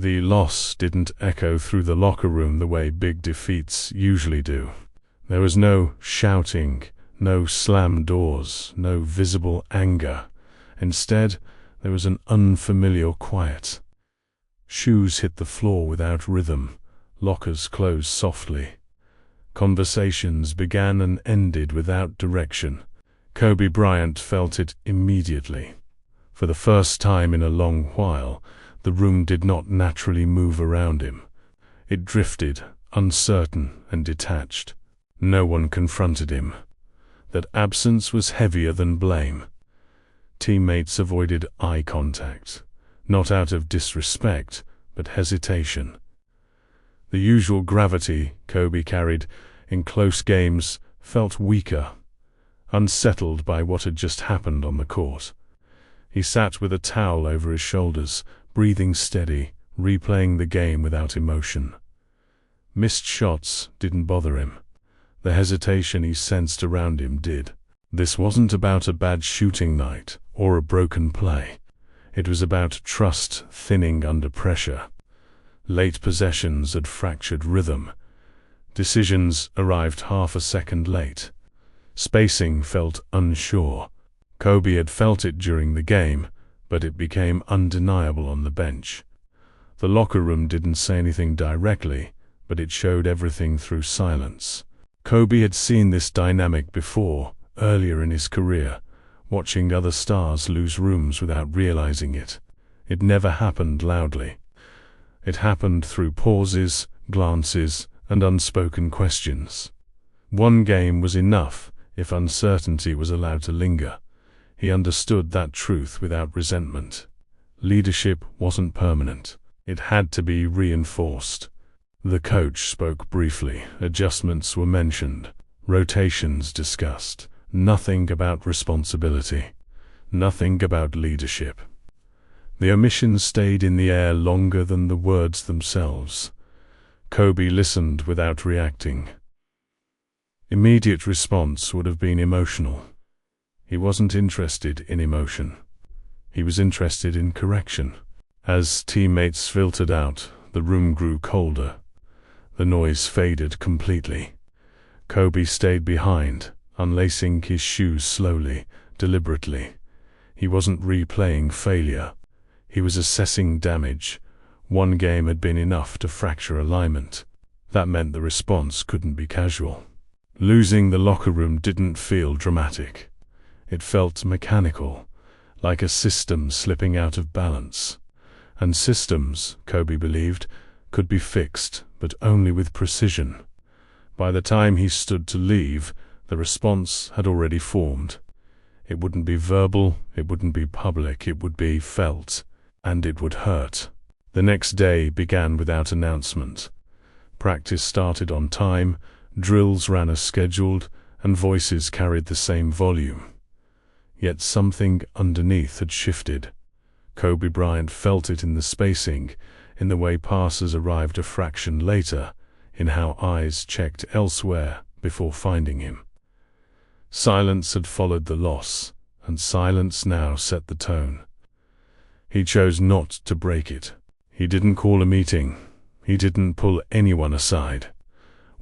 The loss didn't echo through the locker room the way big defeats usually do. There was no shouting, no slammed doors, no visible anger. Instead, there was an unfamiliar quiet. Shoes hit the floor without rhythm, lockers closed softly. Conversations began and ended without direction. Kobe Bryant felt it immediately. For the first time in a long while, the room did not naturally move around him. It drifted, uncertain and detached. No one confronted him. That absence was heavier than blame. Teammates avoided eye contact, not out of disrespect, but hesitation. The usual gravity Kobe carried in close games felt weaker, unsettled by what had just happened on the court. He sat with a towel over his shoulders, breathing steady, replaying the game without emotion. Missed shots didn't bother him. The hesitation he sensed around him did. This wasn't about a bad shooting night or a broken play. It was about trust thinning under pressure. Late possessions had fractured rhythm. Decisions arrived half a second late. Spacing felt unsure. Kobe had felt it during the game, but it became undeniable on the bench. The locker room didn't say anything directly, but it showed everything through silence. Kobe had seen this dynamic before, earlier in his career, watching other stars lose rooms without realizing it. It never happened loudly. It happened through pauses, glances, and unspoken questions. One game was enough if uncertainty was allowed to linger. He understood that truth without resentment. Leadership wasn't permanent. It had to be reinforced. The coach spoke briefly. Adjustments were mentioned. Rotations discussed. Nothing about responsibility. Nothing about leadership. The omissions stayed in the air longer than the words themselves. Kobe listened without reacting. Immediate response would have been emotional. He wasn't interested in emotion. He was interested in correction. As teammates filtered out, the room grew colder. The noise faded completely. Kobe stayed behind, unlacing his shoes slowly, deliberately. He wasn't replaying failure. He was assessing damage. One game had been enough to fracture alignment. That meant the response couldn't be casual. Losing the locker room didn't feel dramatic. It felt mechanical, like a system slipping out of balance. And systems, Kobe believed, could be fixed, but only with precision. By the time he stood to leave, the response had already formed. It wouldn't be verbal, it wouldn't be public, it would be felt, and it would hurt. The next day began without announcement. Practice started on time, drills ran as scheduled, and voices carried the same volume. Yet something underneath had shifted. Kobe Bryant felt it in the spacing, in the way passes arrived a fraction later, in how eyes checked elsewhere before finding him. Silence had followed the loss, and silence now set the tone. He chose not to break it. He didn't call a meeting. He didn't pull anyone aside.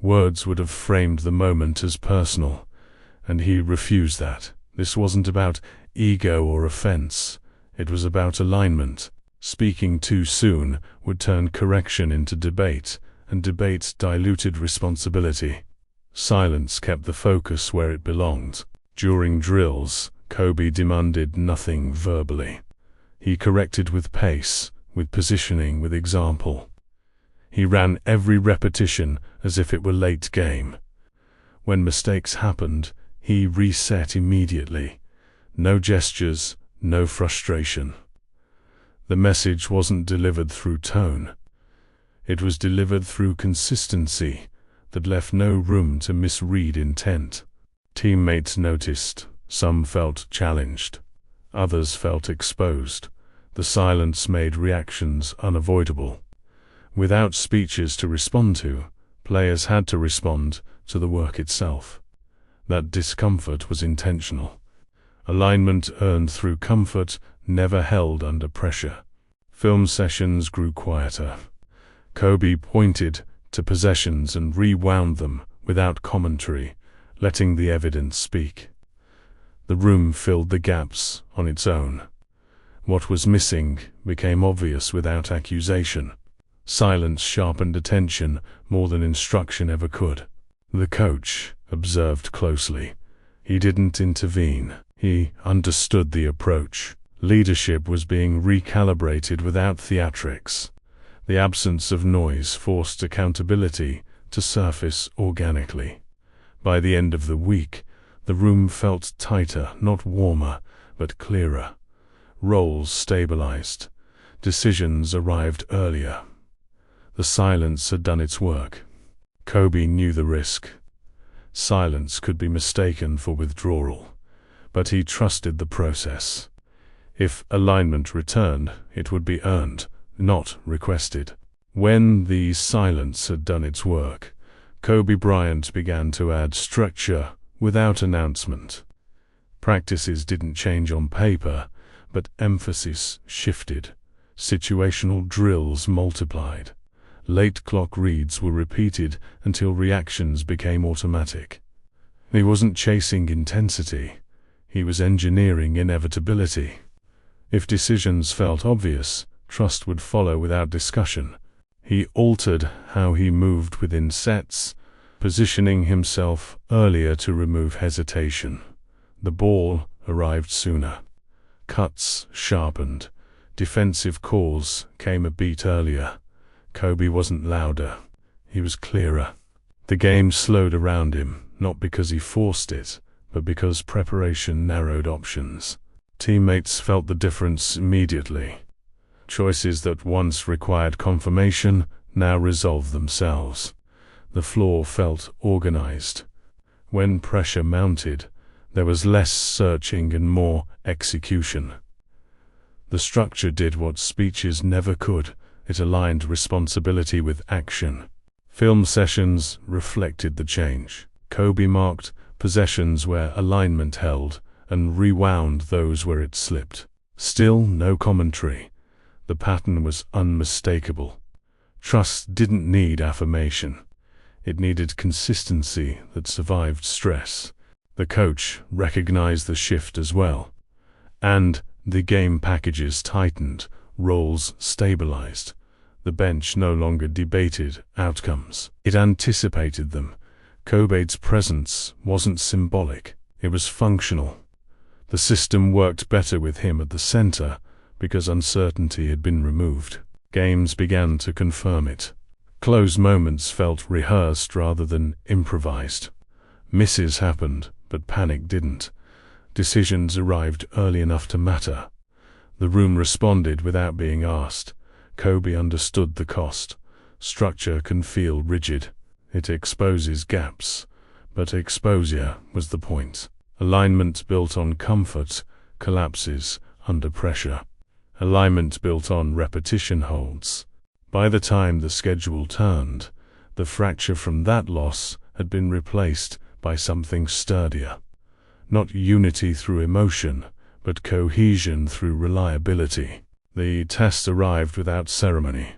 Words would have framed the moment as personal, and he refused that. This wasn't about ego or offense. It was about alignment. Speaking too soon would turn correction into debate, and debate diluted responsibility. Silence kept the focus where it belonged. During drills, Kobe demanded nothing verbally. He corrected with pace, with positioning, with example. He ran every repetition as if it were late game. When mistakes happened, he reset immediately. No gestures, no frustration. The message wasn't delivered through tone. It was delivered through consistency that left no room to misread intent. Teammates noticed. Some felt challenged. Others felt exposed. The silence made reactions unavoidable. Without speeches to respond to, players had to respond to the work itself. That discomfort was intentional. Alignment earned through comfort, never held under pressure. Film sessions grew quieter. Kobe pointed to possessions and rewound them without commentary, letting the evidence speak. The room filled the gaps on its own. What was missing became obvious without accusation. Silence sharpened attention more than instruction ever could. The coach observed closely. He didn't intervene. He understood the approach. Leadership was being recalibrated without theatrics. The absence of noise forced accountability to surface organically. By the end of the week, the room felt tighter, not warmer, but clearer. Roles stabilized. Decisions arrived earlier. The silence had done its work. Kobe knew the risk. Silence could be mistaken for withdrawal, but he trusted the process. If alignment returned, it would be earned, not requested. When the silence had done its work, Kobe Bryant began to add structure without announcement. Practices didn't change on paper, but emphasis shifted. Situational drills multiplied. Late clock reads were repeated until reactions became automatic. He wasn't chasing intensity. He was engineering inevitability. If decisions felt obvious, trust would follow without discussion. He altered how he moved within sets, positioning himself earlier to remove hesitation. The ball arrived sooner. Cuts sharpened. Defensive calls came a beat earlier. Kobe wasn't louder. He was clearer. The game slowed around him, not because he forced it, but because preparation narrowed options. Teammates felt the difference immediately. Choices that once required confirmation now resolved themselves. The floor felt organized. When pressure mounted, there was less searching and more execution. The structure did what speeches never could. It aligned responsibility with action. Film sessions reflected the change. Kobe marked possessions where alignment held and rewound those where it slipped. Still no commentary. The pattern was unmistakable. Trust didn't need affirmation. It needed consistency that survived stress. The coach recognized the shift as well. And the game packages tightened, roles stabilized. The bench no longer debated outcomes. It anticipated them. Kobe's presence wasn't symbolic. It was functional. The system worked better with him at the center because uncertainty had been removed. Games began to confirm it. Close moments felt rehearsed rather than improvised. Misses happened, but panic didn't. Decisions arrived early enough to matter. The room responded without being asked. Kobe understood the cost. Structure can feel rigid. It exposes gaps, but exposure was the point. Alignment built on comfort collapses under pressure. Alignment built on repetition holds. By the time the schedule turned, the fracture from that loss had been replaced by something sturdier. Not unity through emotion, but cohesion through reliability. The test arrived without ceremony.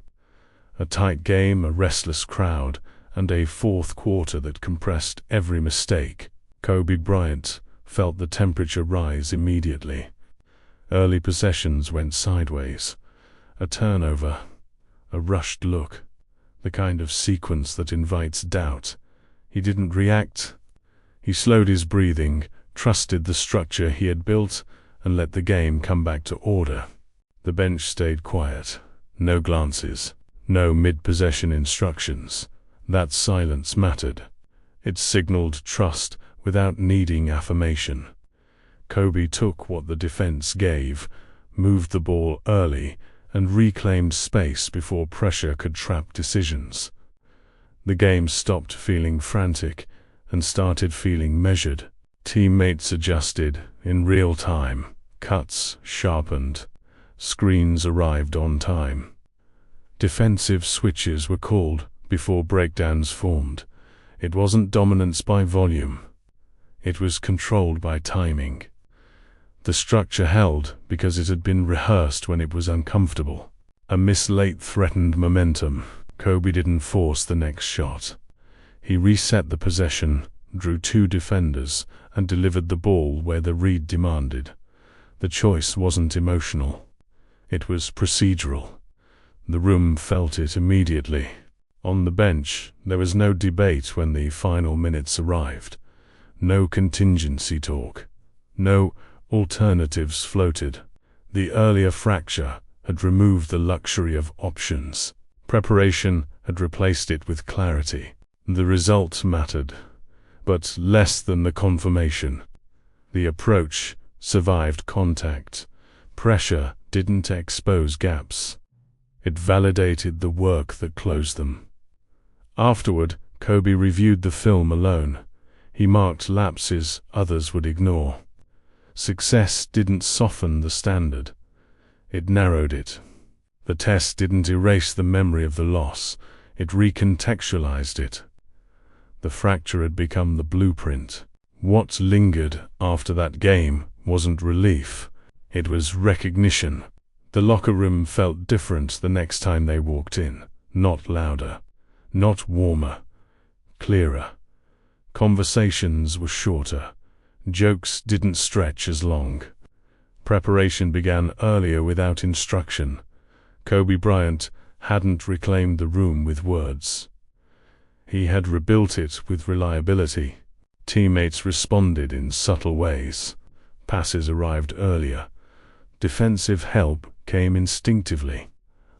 A tight game, a restless crowd, and a fourth quarter that compressed every mistake. Kobe Bryant felt the temperature rise immediately. Early possessions went sideways. A turnover, a rushed look, the kind of sequence that invites doubt. He didn't react. He slowed his breathing, trusted the structure he had built, and let the game come back to order. The bench stayed quiet. No glances, no mid-possession instructions. That silence mattered. It signaled trust without needing affirmation. Kobe took what the defense gave, moved the ball early, and reclaimed space before pressure could trap decisions. The game stopped feeling frantic and started feeling measured. Teammates adjusted in real time. Cuts sharpened. Screens arrived on time. Defensive switches were called before breakdowns formed. It wasn't dominance by volume. It was controlled by timing. The structure held because it had been rehearsed when it was uncomfortable. A miss late threatened momentum. Kobe didn't force the next shot. He reset the possession, drew two defenders, and delivered the ball where the read demanded. The choice wasn't emotional. It was procedural. The room felt it immediately. On the bench, there was no debate when the final minutes arrived. No contingency talk. No alternatives floated. The earlier fracture had removed the luxury of options. Preparation had replaced it with clarity. The result mattered, but less than the confirmation. The approach survived contact. Pressure didn't expose gaps. It validated the work that closed them. Afterward, Kobe reviewed the film alone. He marked lapses others would ignore. Success didn't soften the standard. It narrowed it. The test didn't erase the memory of the loss. It recontextualized it. The fracture had become the blueprint. What lingered after that game wasn't relief. It was recognition. The locker room felt different the next time they walked in. Not louder. Not warmer. Clearer. Conversations were shorter. Jokes didn't stretch as long. Preparation began earlier without instruction. Kobe Bryant hadn't reclaimed the room with words. He had rebuilt it with reliability. Teammates responded in subtle ways. Passes arrived earlier. Defensive help came instinctively.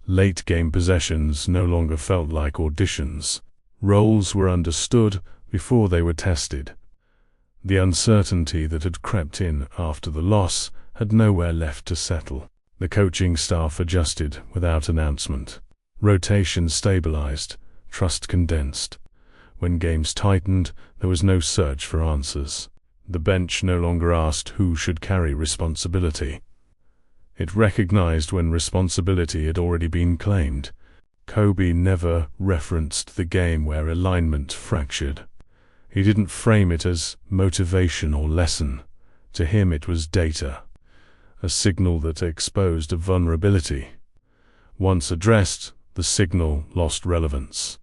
Late-game possessions no longer felt like auditions. Roles were understood before they were tested. The uncertainty that had crept in after the loss had nowhere left to settle. The coaching staff adjusted without announcement. Rotation stabilized, trust condensed. When games tightened, there was no search for answers. The bench no longer asked who should carry responsibility. It recognized when responsibility had already been claimed. Kobe never referenced the game where alignment fractured. He didn't frame it as motivation or lesson. To him it was data, a signal that exposed a vulnerability. Once addressed, the signal lost relevance.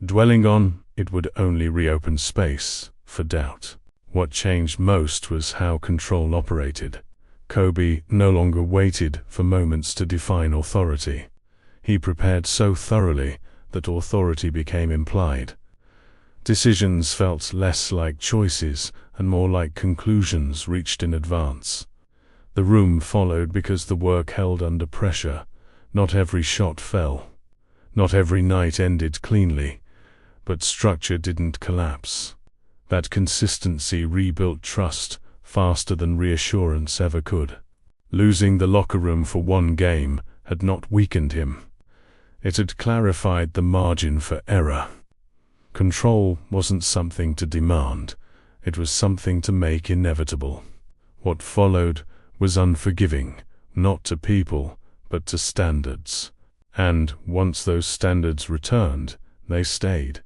Dwelling on it would only reopen space for doubt. What changed most was how control operated. Kobe no longer waited for moments to define authority. He prepared so thoroughly that authority became implied. Decisions felt less like choices and more like conclusions reached in advance. The room followed because the work held under pressure. Not every shot fell. Not every night ended cleanly. But structure didn't collapse. That consistency rebuilt trust faster than reassurance ever could. Losing the locker room for one game had not weakened him. It had clarified the margin for error. Control wasn't something to demand. It was something to make inevitable. What followed was unforgiving, not to people, but to standards. And once those standards returned, they stayed.